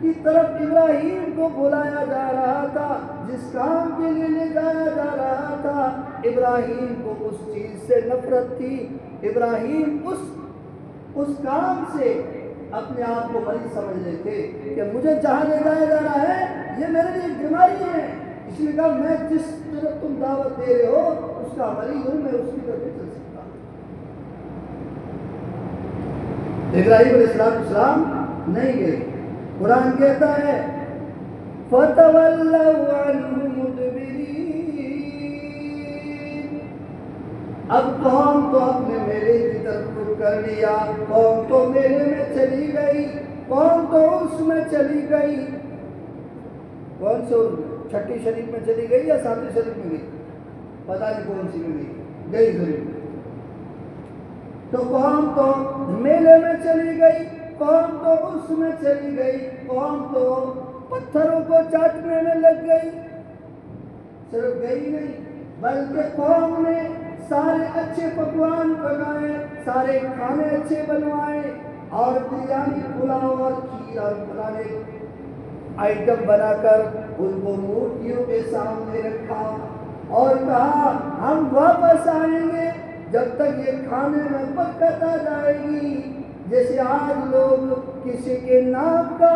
کی طرف ابراہیم کو بلایا جا رہا تھا، جس کام کے لیے لے جایا جا رہا تھا، ابراہیم کو اس چیز سے نفرت تھی۔ ابراہیم اس کام سے اپنے آپ کو مریض سمجھ رہے تھے کہ مجھے جہاں لے جایا جا رہا ہے یہ میرے لیے ایک بیماری ہے، اس لیے کہا میں جس طرف تم دعوت دے رہے ہو اس کا مریض ہوں، میں اس کی طرف چل سکتا ہوں۔ ابراہیم علیہ السلام نہیں گئے۔ قرآن کہتا ہے فَتَوَلَّوْا عَنْهُ مُدْبِرِينَ، اب قوم تو اپنے میلے کی طرف رخ کر لیا، قوم تو میلے میں چلی گئی، قوم تو اس میں چلی گئی۔ کون سے چھٹی شریف میں چلی گئی یا ساتویں شریف میں گئی؟ پتہ نہیں کون سی میں گئی ضرور۔ تو قوم تو میلے میں چلی گئی، قوم تو اس میں چلی گئی، قوم تو پتھروں کو چاٹنے میں لگ گئی۔ صرف گئی نہیں بلکہ قوم نے سارے اچھے پکوان پکائے، سارے کھانے اچھے بنوائے، اور بریانی، پلاؤ اور کھیر اور پرانے آئٹم بنا کر ان کو مورتیوں کے سامنے رکھا اور کہا ہم واپس آئیں گے جب تک یہ کھانے میں برکت آ جائے گی۔ جیسے آج لوگ کسی کے نام کا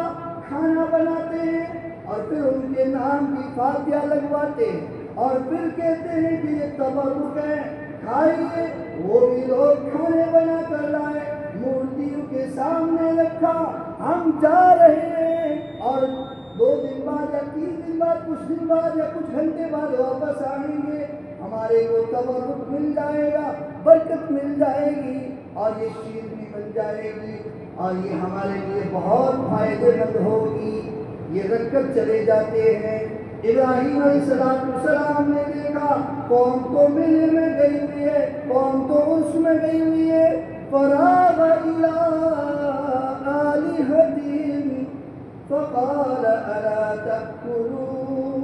کھانا بناتے ہیں اور پھر ان کے نام کی فاتحہ لگواتے ہیں اور پھر کہتے ہیں کہ یہ تبرک ہے، کھائیے۔ وہ بھی لوگ کھانے بنا کر لائے، مورتیوں کے سامنے رکھا، ہم جا رہے ہیں اور 2 دن بعد یا 3 دن بعد، کچھ دن بعد یا کچھ گھنٹے بعد واپس آئیں گے، ہمارے کو تبرک مل جائے گا، برکت مل جائے گی اور یہ شیر بھی بن جائے گی اور یہ ہمارے لیے بہت فائدے مند ہوگی۔ یہ رکھ کر چلے جاتے ہیں۔ ابراہیم علیہ السلام نے دیکھا قوم تو میلے میں گئی ہوئی ہے، قوم تو اس میں گئی ہوئی ہے۔ فراغ الی آلہتہم فقال الا تأکلون،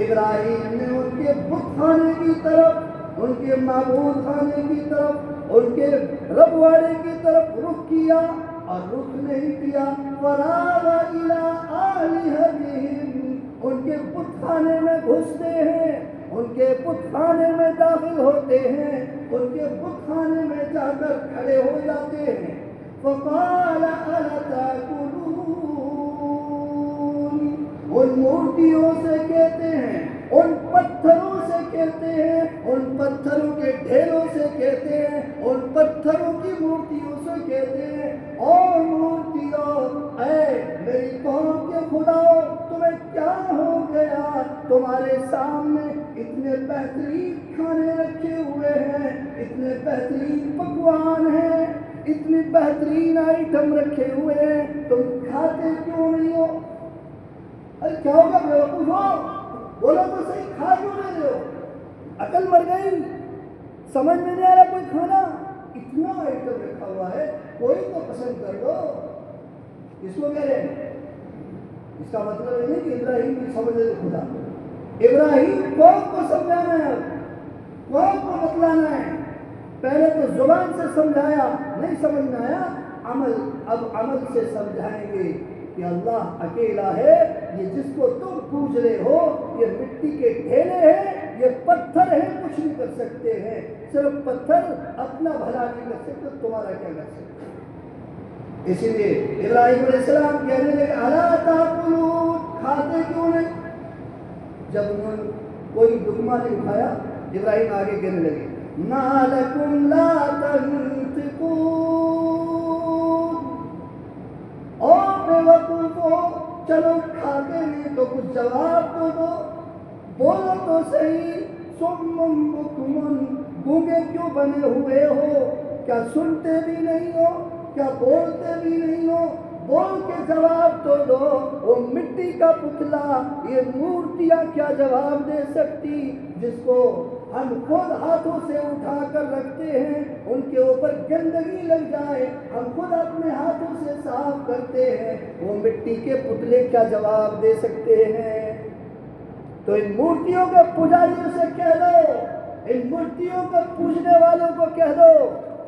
ابراہیم نے ان کے بت خانے کی طرف، ان کے معبود خانے کی طرف، ان کے رب والے کی طرف رخ کیا اور رخ نہیں کیا۔ فراغ الی آلہتہم، ان کے بت خانے میں گھستے ہیں، ان کے بت خانے میں داخل ہوتے ہیں، ان کے بت خانے میں جا کر کھڑے ہو جاتے ہیں۔ فقال الا تأکلون، ان مورتیوں سے کہتے ہیں، ان پتھروں سے کہتے ہیں، ان پتھروں کے ڈھیروں سے کہتے ہیں، ان پتھروں کی مورتیوں سے کہتے ہیں اور مورتیوں، اے میری قوم کے خداؤ تمہیں کیا ہو گیا؟ تمہارے سامنے اتنے بہترین کھانے رکھے ہوئے ہیں، اتنے بہترین پکوان ہیں، اتنی بہترین آئٹم رکھے ہوئے ہیں، تم کھاتے کیوں نہیں ہو؟ ارے کیا ہوگا بیوقوف ہو؟ بولو تو صحیح، کھا کیوں نہیں ہو؟ عقل مر گئی؟ سمجھ میں نہیں آ رہا کوئی کھانا؟ اتنا آئٹم رکھا ہوا ہے، کوئی تو پسند کر دو۔ اس کو کہہ رہے ہیں، اس کا مطلب یہ نہیں کہ ابراہیم کی سمجھ لے خدا، ابراہیم قوم کو سمجھانا ہے، قوم کو بتلانا ہے۔ پہلے تو زبان سے سمجھایا، نہیں سمجھ میں آیا، اب عمل سے سمجھائیں گے کہ اللہ اکیلا ہے، یہ جس کو تم پوچھ رہے ہو یہ مٹی کے ڈھیلے ہیں، یہ پتھر ہیں، کچھ نہیں کر سکتے ہیں، صرف پتھر اپنا بھلا نہیں کر سکتے، تمہارا کیا کر سکتے ہیں؟ اسی لیے ابراہیم علیہ السلام کہنے لگے الا تاکلون، کھاتے کیوں نہیں؟ جب انہوں نے کوئی لقمہ نہیں اٹھایا، ابراہیم آگے کہنے لگے ما لکم لا تنطقون، او بے وقوفو، چلو کھاتے نہیں تو کچھ جواب تو دو، بولو تو صحیح۔ صم بکم، گونگے کیوں بنے ہوئے ہو؟ کیا سنتے بھی نہیں ہو؟ کیا بولتے بھی نہیں ہو؟ بول کے جواب تو دو۔ وہ مٹی کا پتلا، یہ مورتیاں کیا جواب دے سکتی جس کو ہم خود ہاتھوں سے اٹھا کر رکھتے ہیں، ان کے اوپر گندگی لگ جائے ہم خود اپنے ہاتھوں سے صاف کرتے ہیں، وہ مٹی کے پتلے کیا جواب دے سکتے ہیں؟ تو ان مورتیوں کے پجاریوں سے کہہ دو، ان مورتیوں کو پوجنے والوں کو کہہ دو،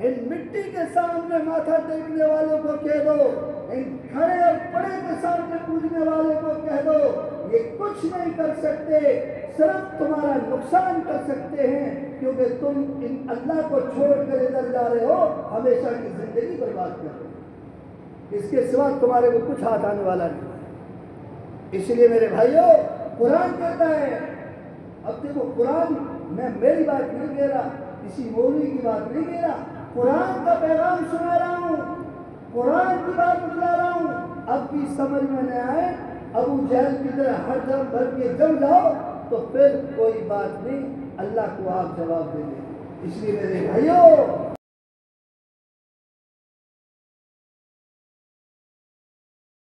ان مٹی کے سامنے ماتھا ٹیکنے والوں کو کہہ دو، ان کھڑے اور پڑے کے سامنے پوجنے والوں کو کہہ دو، یہ کچھ نہیں کر سکتے، صرف تمہارا نقصان کر سکتے ہیں، کیونکہ تم ان اللہ کو چھوڑ کر ادھر جا رہے ہو، ہمیشہ کی زندگی برباد کر رہے ہو، اس کے سوا تمہارے کو کچھ ہاتھ آنے والا نہیں۔ اس لیے میرے بھائیوں، قرآن کہتا ہے، اب دیکھو قرآن، میں میری بات نہیں کہہ رہا، کسی مولوی کی بات نہیں کہہ رہا، قرآن کا پیغام سنا رہا ہوں، قرآن کی بات بتلا رہا ہوں۔ اب بھی سمجھ میں نہ آئے، ابو جہل کی طرح ہر دم بھر کے جم جاؤ تو پھر کوئی بات نہیں، اللہ کو آپ جواب دیں گے۔ اس لیے میرے بھائیوں،